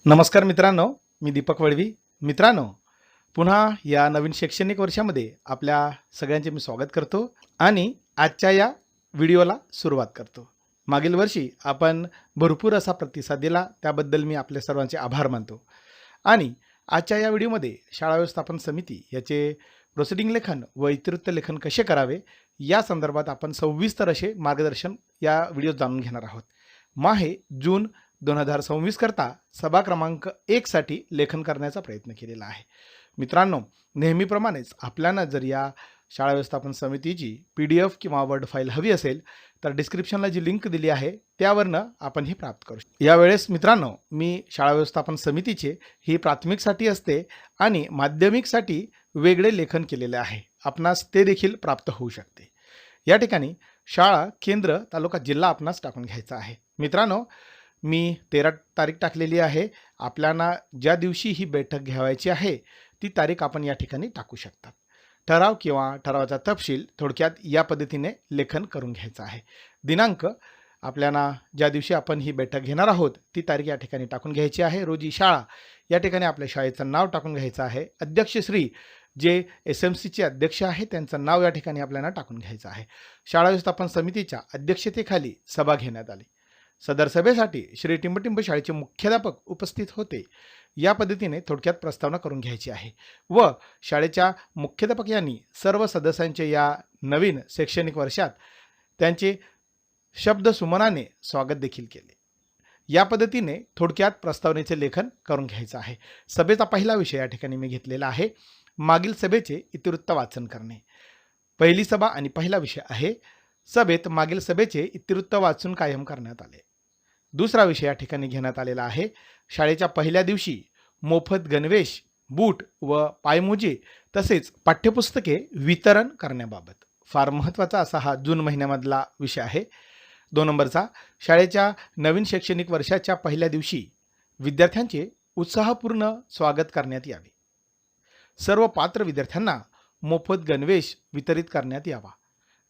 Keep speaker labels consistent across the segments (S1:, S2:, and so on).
S1: नमस्कार मित्रांनो, मी दीपक वळवी. मित्रांनो, पुन्हा या नवीन शैक्षणिक वर्षामध्ये आपल्या सगळ्यांचे मी स्वागत करतो आणि आजच्या या व्हिडिओला सुरुवात करतो. मागील वर्षी आपण भरपूर असा प्रतिसाद दिला, त्याबद्दल मी आपल्या सर्वांचे आभार मानतो. आणि आजच्या या व्हिडिओमध्ये शाळा व्यवस्थापन समिती याचे प्रोसिडिंग लेखन व इतिवृत्त लेखन कसे करावे या संदर्भात आपण सविस्तर असे मार्गदर्शन या व्हिडिओत जाणून घेणार आहोत. माहे जून 2026 करता सभा क्रमांक 1 साठी लेखन करण्याचा प्रयत्न केलेला आहे. मित्रांनो, नेहमीप्रमाणेच आपल्याला जर या शाळा व्यवस्थापन समितीची PDF किंवा वर्ड फाईल हवी असेल तर डिस्क्रिप्शनला जी लिंक दिली आहे त्यावरनं आपण हे प्राप्त करू शकतो. यावेळेस मित्रांनो, मी शाळा व्यवस्थापन समितीचे ही प्राथमिकसाठी असते आणि माध्यमिकसाठी वेगळे लेखन केलेले आहे. आपणास ते देखील प्राप्त होऊ शकते. या ठिकाणी शाळा, केंद्र, तालुका, जिल्हा आपणास टाकून घ्यायचा आहे. मित्रांनो, मी 13 तारीख टाकलेली आहे. आपल्याला ज्या दिवशी ही बैठक घ्यायची आहे ती तारीख आपण या ठिकाणी टाकू शकतात. ठराव किंवा ठरावाचा तपशील थोडक्यात या पद्धतीने लेखन करून घ्यायचा आहे. दिनांक आपल्याला ज्या दिवशी आपण ही बैठक घेणार आहोत ती तारीख या ठिकाणी टाकून घ्यायची आहे. रोजी शाळा या ठिकाणी आपल्या शाळेचं नाव टाकून घ्यायचं आहे. अध्यक्ष श्री जे SMCचे अध्यक्ष आहे त्यांचं नाव या ठिकाणी आपल्याला टाकून घ्यायचं आहे. शाळा व्यवस्थापन समितीच्या अध्यक्षतेखाली सभा घेण्यात आली. सदर सभेसाठी श्री टिंबटिंब शाळेचे मुख्याध्यापक उपस्थित होते. या पद्धतीने थोडक्यात प्रस्तावना करून घ्यायची आहे व शाळेच्या मुख्याध्यापक यांनी सर्व सदस्यांचे या नवीन शैक्षणिक वर्षात त्यांचे शब्द सुमनाने स्वागत देखील केले. या पद्धतीने थोडक्यात प्रस्तावनेचे लेखन करून घ्यायचं आहे. सभेचा पहिला विषय या ठिकाणी मी घेतलेला आहे, मागील सभेचे इतिवृत्त वाचन करणे. पहिली सभा आणि पहिला विषय आहे, सभेत मागील सभेचे इतिवृत्त वाचून कायम करण्यात आले. दुसरा विषय या ठिकाणी घेण्यात आलेला आहे, शाळेच्या पहिल्या दिवशी मोफत गणवेश, बूट व पायमोजे तसेच पाठ्यपुस्तके वितरण करण्याबाबत. फार महत्त्वाचा असा हा जून महिन्यामधला विषय आहे. 2 नंबरचा, शाळेच्या नवीन शैक्षणिक वर्षाच्या पहिल्या दिवशी विद्यार्थ्यांचे उत्साहपूर्ण स्वागत करण्यात यावे. सर्व पात्र विद्यार्थ्यांना मोफत गणवेश वितरित करण्यात यावा.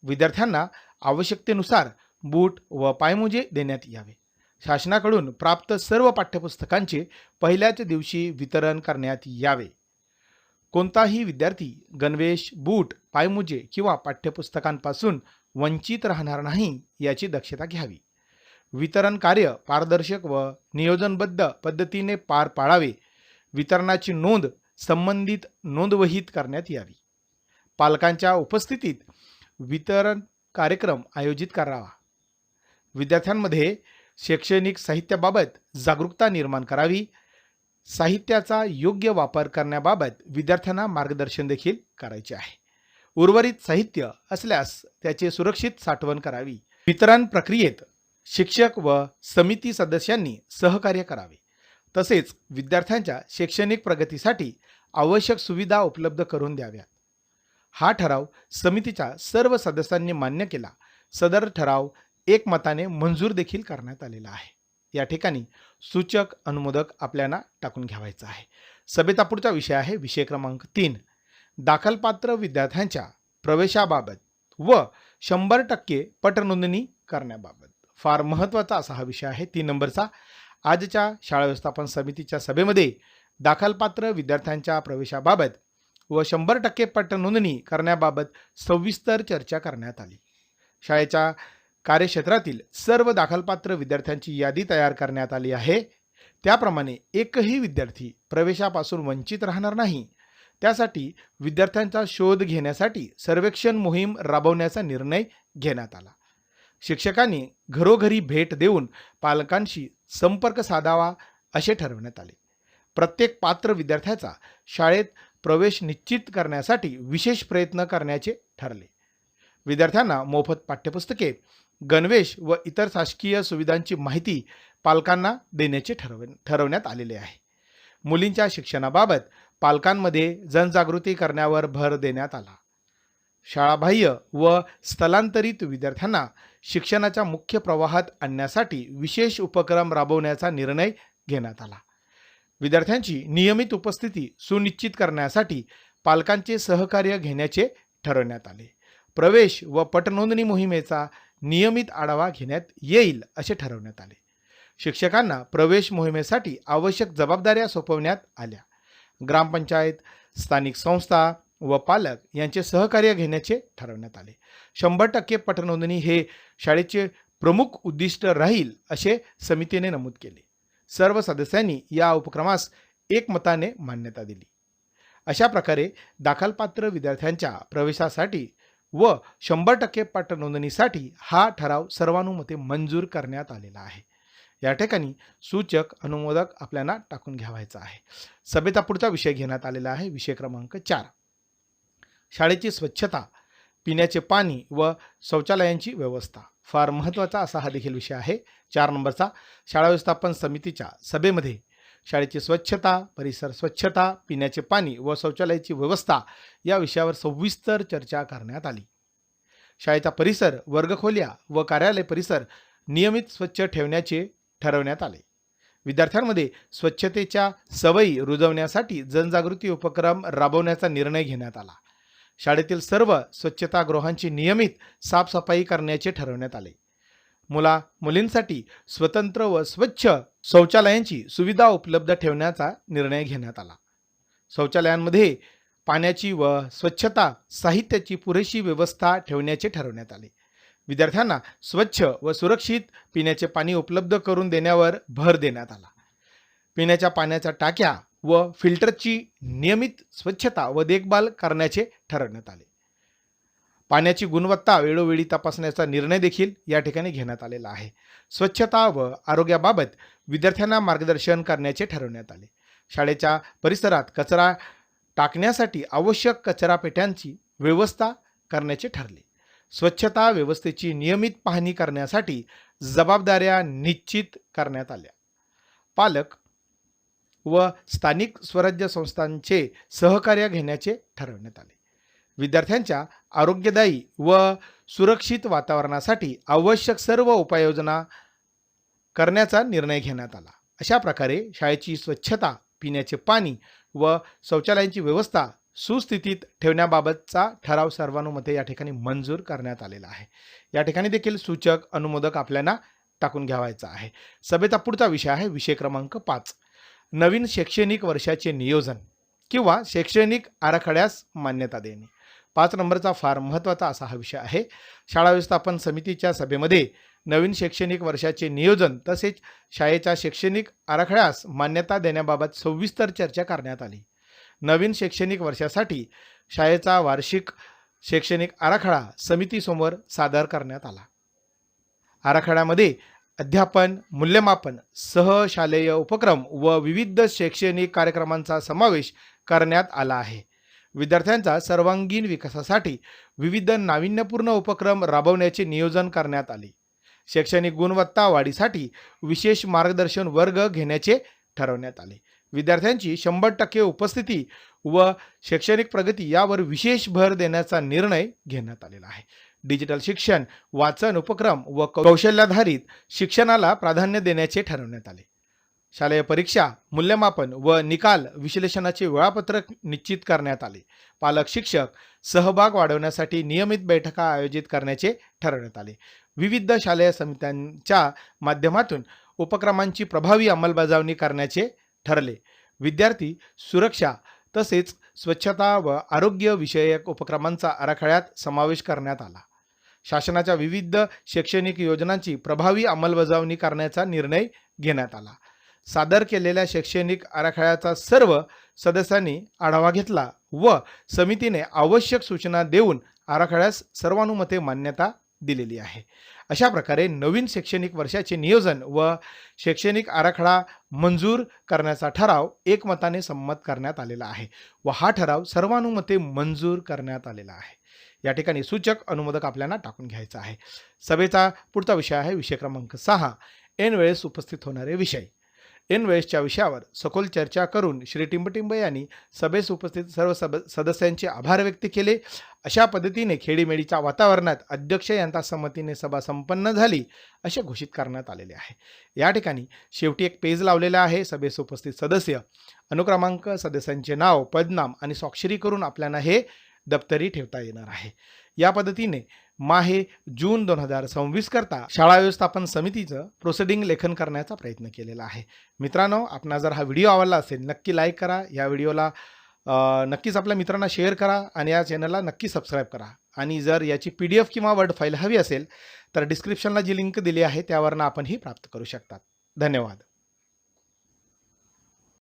S1: विद्यार्थ्यांना आवश्यकतेनुसार बूट व पायमोजे देण्यात यावे. शासनाकडून प्राप्त सर्व पाठ्यपुस्तकांचे पहिल्याच दिवशी वितरण करण्यात यावे. कोणताही विद्यार्थी गणवेश, बूट, पायमोजे किंवा पाठ्यपुस्तकांपासून वंचित राहणार नाही याची दक्षता घ्यावी. वितरण कार्य पारदर्शक व नियोजनबद्ध पद्धतीने पार पाडावे. वितरणाची नोंद संबंधित नोंदवहीत करण्यात यावी. पालकांच्या उपस्थितीत वितरण कार्यक्रम आयोजित करावा. विद्यार्थ्यांमध्ये शैक्षणिक साहित्याबाबत जागरूकता निर्माण करावी. साहित्याचा योग्य वापर करण्याबाबत विद्यार्थ्यांना मार्गदर्शन देखील करायचे आहे. उर्वरित साहित्य असल्यास त्याचे सुरक्षित साठवण करावी. वितरण प्रक्रियेत शिक्षक व समिती सदस्यांनी सहकार्य करावे. तसेच विद्यार्थ्यांच्या शैक्षणिक प्रगतीसाठी आवश्यक सुविधा उपलब्ध करून द्याव्यात. हा ठराव समितीच्या सर्व सदस्यांनी मान्य केला. सदर ठराव एकमताने मंजूर देखील करण्यात आलेला आहे. या ठिकाणी सूचक अनुमोदक आपल्याला टाकून घ्यावायचा आहे. सभेचा पुढचा विषय आहे विषय क्रमांक 3, दाखलपात्र विद्यार्थ्यांच्या प्रवेशाबाबत व 100% पटनोंदणी करण्याबाबत. फार महत्त्वाचा असा हा विषय आहे. 3 नंबरचा, आजच्या शाळा व्यवस्थापन समितीच्या सभेमध्ये दाखलपात्र विद्यार्थ्यांच्या प्रवेशाबाबत व 100% पटनोंदणी करण्याबाबत सविस्तर चर्चा करण्यात आली. शाळेच्या कार्यक्षेत्रातील सर्व दाखलपात्र विद्यार्थ्यांची यादी तयार करण्यात आली आहे. त्याप्रमाणे एकही विद्यार्थी प्रवेशापासून वंचित राहणार नाही. त्यासाठी विद्यार्थ्यांचा शोध घेण्यासाठी सर्वेक्षण मोहीम राबवण्याचा निर्णय घेण्यात आला. शिक्षकांनी घरोघरी भेट देऊन पालकांशी संपर्क साधावा असे ठरवण्यात आले. प्रत्येक पात्र विद्यार्थ्याचा शाळेत प्रवेश निश्चित करण्यासाठी विशेष प्रयत्न करण्याचे ठरले. विद्यार्थ्यांना मोफत पाठ्यपुस्तके, गणवेश व इतर शासकीय सुविधांची माहिती पालकांना देण्याचे ठरवण्यात आलेले आहे. मुलींच्या शिक्षणाबाबत पालकांमध्ये जनजागृती करण्यावर भर देण्यात आला. शाळाबाह्य व स्थलांतरित विद्यार्थ्यांना शिक्षणाच्या मुख्य प्रवाहात आणण्यासाठी विशेष उपक्रम राबवण्याचा निर्णय घेण्यात आला. विद्यार्थ्यांची नियमित उपस्थिती सुनिश्चित करण्यासाठी पालकांचे सहकार्य घेण्याचे ठरवण्यात आले. प्रवेश व पटनोंदणी मोहिमेचा नियमित आढावा घेण्यात येईल असे ठरवण्यात आले. शिक्षकांना प्रवेश मोहिमेसाठी आवश्यक जबाबदाऱ्या सोपवण्यात आल्या. ग्रामपंचायत, स्थानिक संस्था व पालक यांचे सहकार्य घेण्याचे ठरवण्यात आले. 100% पटनोंदणी हे शाळेचे प्रमुख उद्दिष्ट राहील असे समितीने नमूद केले. सर्व सदस्यांनी या उपक्रमास एकमताने मान्यता दिली. अशा प्रकारे दाखलपात्र विद्यार्थ्यांच्या प्रवेशासाठी व 100% पटनोंदणीसाठी हा ठराव सर्वानुमते मंजूर करण्यात आलेला आहे. या ठिकाणी सूचक अनुमोदक आपल्याला टाकून घ्यावायचा आहे. सभेचा पुढचा विषय घेण्यात आलेला आहे. विषय क्रमांक 4, शाळेची स्वच्छता, पिण्याचे पाणी व शौचालयांची व्यवस्था. फार महत्त्वाचा असा हा देखील विषय आहे. 4 नंबरचा, शाळा व्यवस्थापन समितीच्या सभेमध्ये शाळेची स्वच्छता, परिसर स्वच्छता, पिण्याचे पाणी व शौचालयाची व्यवस्था या विषयावर सविस्तर चर्चा करण्यात आली. शाळेचा परिसर, वर्गखोल्या व कार्यालय परिसर नियमित स्वच्छ ठेवण्याचे ठरवण्यात आले. विद्यार्थ्यांमध्ये स्वच्छतेच्या सवयी रुजवण्यासाठी जनजागृती उपक्रम राबवण्याचा निर्णय घेण्यात आला. शाळेतील सर्व स्वच्छतागृहांची नियमित साफसफाई करण्याचे ठरवण्यात आले. मुलींसाठी स्वतंत्र व स्वच्छ शौचालयांची सुविधा उपलब्ध ठेवण्याचा निर्णय घेण्यात आला. शौचालयांमध्ये पाण्याची व स्वच्छता साहित्याची पुरेशी व्यवस्था ठेवण्याचे ठरवण्यात आले. विद्यार्थ्यांना स्वच्छ व सुरक्षित पिण्याचे पाणी उपलब्ध करून देण्यावर भर देण्यात आला. पिण्याच्या पाण्याच्या टाक्या व फिल्टरची नियमित स्वच्छता व देखभाल करण्याचे ठरवण्यात आले. पाण्याची गुणवत्ता वेळोवेळी तपासण्याचा निर्णय देखील या ठिकाणी घेण्यात आलेला आहे. स्वच्छता व आरोग्याबाबत विद्यार्थ्यांना मार्गदर्शन करण्याचे ठरवण्यात आले. शाळेच्या परिसरात कचरा टाकण्यासाठी आवश्यक कचरा पेट्यांची व्यवस्था करण्याचे ठरले. स्वच्छता व्यवस्थेची नियमित पाहणी करण्यासाठी जबाबदाऱ्या निश्चित करण्यात आल्या. पालक व स्थानिक स्वराज्य संस्थांचे सहकार्य घेण्याचे ठरवण्यात आले. विद्यार्थ्यांच्या आरोग्यदायी व सुरक्षित वातावरणासाठी आवश्यक सर्व उपाययोजना करण्याचा निर्णय घेण्यात आला. अशा प्रकारे शाळेची स्वच्छता, पिण्याचे पाणी व शौचालयांची व्यवस्था सुस्थितीत ठेवण्याबाबतचा ठराव सर्वानुमते या ठिकाणी मंजूर करण्यात आलेला आहे. या ठिकाणी देखील सूचक अनुमोदक आपल्याला टाकून घ्यावायचा आहे. सभेचा पुढचा विषय आहे. विषय क्रमांक 5, नवीन शैक्षणिक वर्षाचे नियोजन किंवा शैक्षणिक आराखड्यास मान्यता देणे. 5 नंबरचा फार महत्त्वाचा असा हा विषय आहे. शाळा व्यवस्थापन समितीच्या सभेमध्ये नवीन शैक्षणिक वर्षाचे नियोजन तसेच शाळेच्या शैक्षणिक आराखड्यास मान्यता देण्याबाबत सविस्तर चर्चा करण्यात आली. नवीन शैक्षणिक वर्षासाठी शाळेचा वार्षिक शैक्षणिक आराखडा समितीसमोर सादर करण्यात आला. आराखड्यामध्ये अध्यापन, मूल्यमापन, सहशालेय उपक्रम व विविध शैक्षणिक कार्यक्रमांचा समावेश करण्यात आला आहे. विद्यार्थ्यांचा सर्वांगीण विकासासाठी विविध नाविन्यपूर्ण उपक्रम राबवण्याचे नियोजन करण्यात आले. शैक्षणिक गुणवत्ता वाढीसाठी विशेष मार्गदर्शन वर्ग घेण्याचे ठरवण्यात आले. विद्यार्थ्यांची 100% उपस्थिती व शैक्षणिक प्रगती यावर विशेष भर देण्याचा निर्णय घेण्यात आलेला आहे. डिजिटल शिक्षण, वाचन उपक्रम व कौशल्याधारित शिक्षणाला प्राधान्य देण्याचे ठरवण्यात आले. शालेय परीक्षा, मूल्यमापन व निकाल विश्लेषणाचे वेळापत्रक निश्चित करण्यात आले. पालक शिक्षक सहभाग वाढवण्यासाठी नियमित बैठका आयोजित करण्याचे ठरवण्यात आले. विविध शालेय समित्यांच्या माध्यमातून उपक्रमांची प्रभावी अंमलबजावणी करण्याचे ठरले. विद्यार्थी सुरक्षा तसेच स्वच्छता व आरोग्य विषयक उपक्रमांचा आराखड्यात समावेश करण्यात आला. शासनाच्या विविध शैक्षणिक योजनांची प्रभावी अंमलबजावणी करण्याचा निर्णय घेण्यात आला. सादर केलेल्या शैक्षणिक आराखड्याचा सर्व सदस्यांनी आढावा घेतला व समितीने आवश्यक सूचना देऊन आराखड्यास सर्वानुमते मान्यता दिलेली आहे. अशा प्रकारे नवीन शैक्षणिक वर्षाचे नियोजन व शैक्षणिक आराखडा मंजूर करण्याचा ठराव एकमताने संमत करण्यात आलेला आहे व हा ठराव सर्वानुमते मंजूर करण्यात आलेला आहे. या ठिकाणी सूचक अनुमोदक आपल्याला टाकून घ्यायचा आहे. सभेचा पुढचा विषय आहे. विषय क्रमांक 6, ऐन वेळेस उपस्थित होणारे विषय. ऐन वेळेसच्या विषयावर सखोल चर्चा करून श्री टिंबटिंब यांनी सभेस उपस्थित सर्व सदस्यांचे आभार व्यक्त केले. अशा पद्धतीने खेडीमेडीच्या वातावरणात अध्यक्ष यांच्या संमतीने सभा संपन्न झाली असे घोषित करण्यात आलेले आहे. या ठिकाणी शेवटी एक पेज लावलेला आहे. सभेस उपस्थित सदस्य, अनुक्रमांक, सदस्यांचे नाव, पदनाम आणि स्वाक्षरी करून आपल्याला हे दप्तरी ठेवता येणार आहे. या पद्धतीने माहे जून 2026 करता शाळा व्यवस्थापन समितीचं प्रोसिडिंग लेखन करण्याचा प्रयत्न केलेला आहे. मित्रांनो, आपणास जर हा व्हिडिओ आवडला असेल नक्की लाईक करा, या व्हिडिओला नक्कीच आपल्या मित्रांना शेअर करा आणि या चॅनलला नक्की सबस्क्राईब करा. आणि जर याची PDF किंवा वर्ड फाईल हवी असेल तर डिस्क्रिप्शनला जी लिंक दिली आहे त्यावरनं आपणही प्राप्त करू शकतात. धन्यवाद.